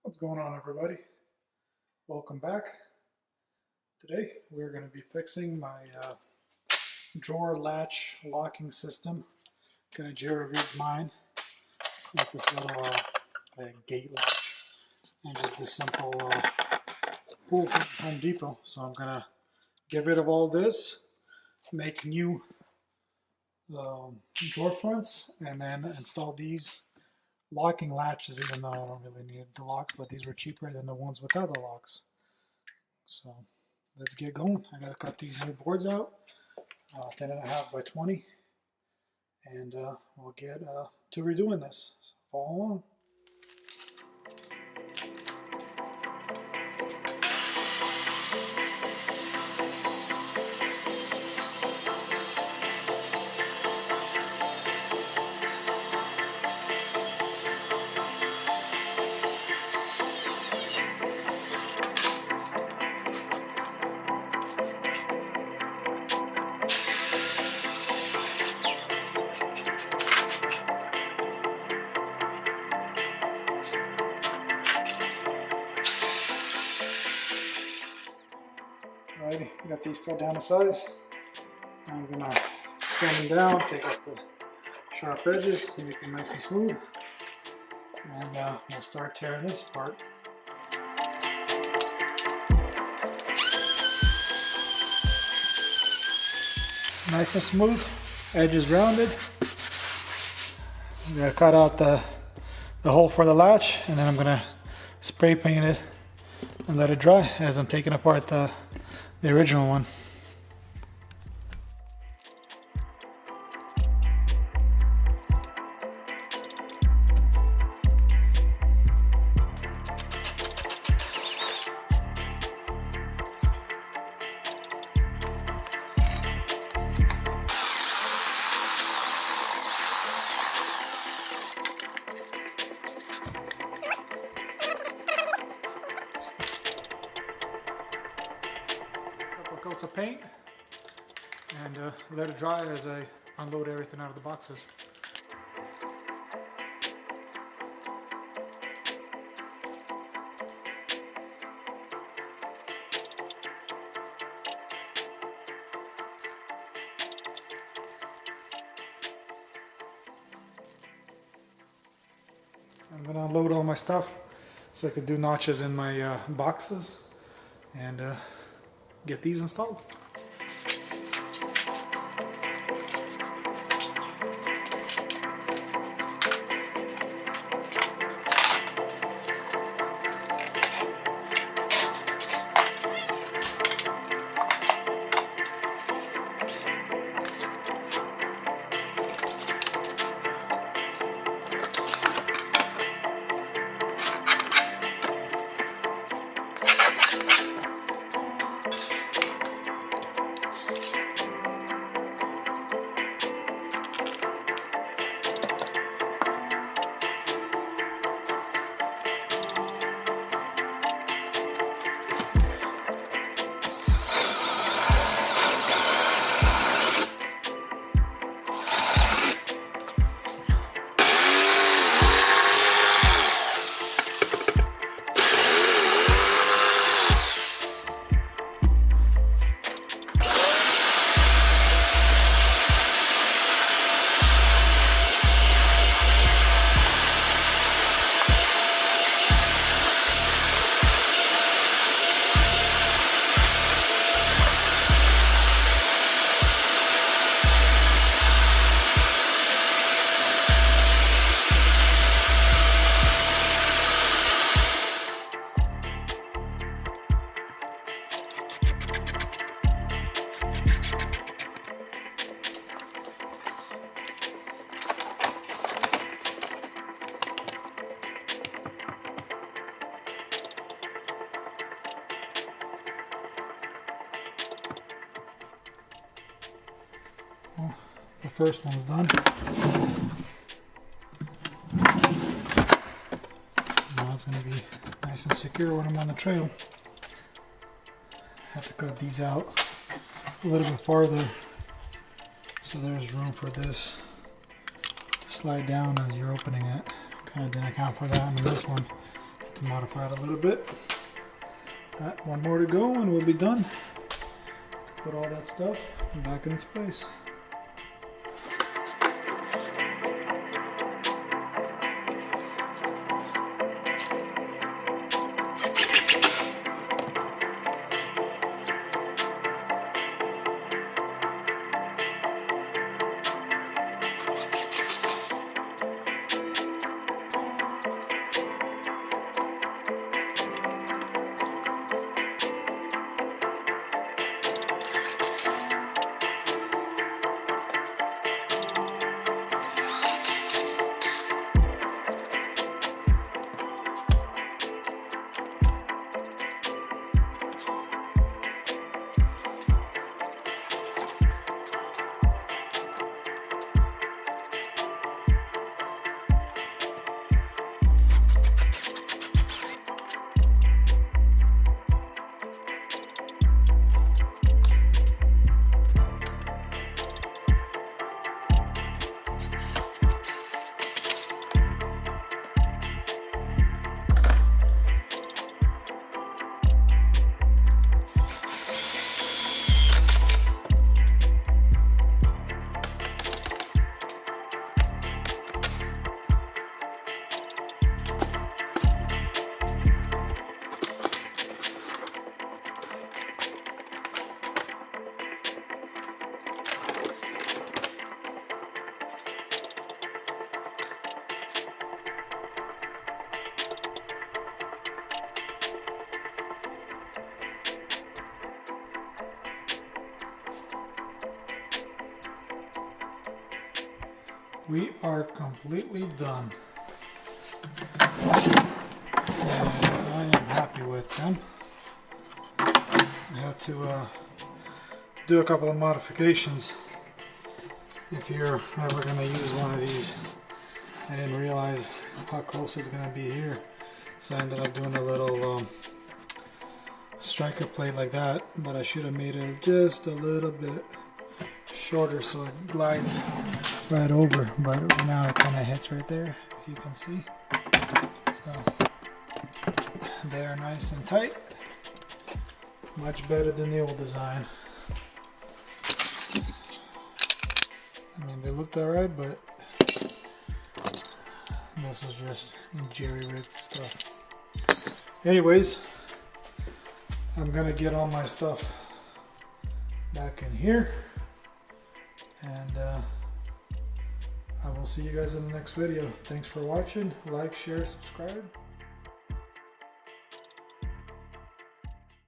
What's going on, everybody? Welcome back. Today we're going to be fixing my drawer latch locking system. Going to Jerry rig mine with this little gate latch and just this simple pull from Home Depot. So I'm going to get rid of all this, make new drawer fronts, and then install these locking latches, even though I don't really need the locks, but these were cheaper than the ones without the locks. So let's get going. I gotta cut these new boards out, 10.5 by 20, and we'll get to redoing this. So follow along. Alrighty, we got these cut down to size. I'm gonna sand them down, take out the sharp edges, make them nice and smooth, and we'll start tearing this apart. Nice and smooth, edges rounded. I'm gonna cut out the hole for the latch, and then I'm gonna spray paint it and let it dry as I'm taking apart the original one. Coats of paint and let it dry as I unload everything out of the boxes. I'm going to unload all my stuff so I could do notches in my boxes and get these installed. Well, the first one's done. Now it's going to be nice and secure when I'm on the trail. I have to cut these out a little bit farther so there's room for this to slide down as you're opening it. Kind of didn't account for that, and this one to modify it a little bit. Alright, one more to go and we'll be done. Put all that stuff back in its place. We are completely done. And I am happy with them. I had to do a couple of modifications. If you're ever going to use one of these, I didn't realize how close it's going to be here. So I ended up doing a little striker plate like that, but I should have made it just a little bit shorter so it glides right over, but now it kind of hits right there, if you can see. So they are nice and tight, much better than the old design. I mean, they looked alright, but this is just jerry-rigged stuff. Anyways, I'm gonna get all my stuff back in here, and I will see you guys in the next video. Thanks for watching. Like, share, subscribe.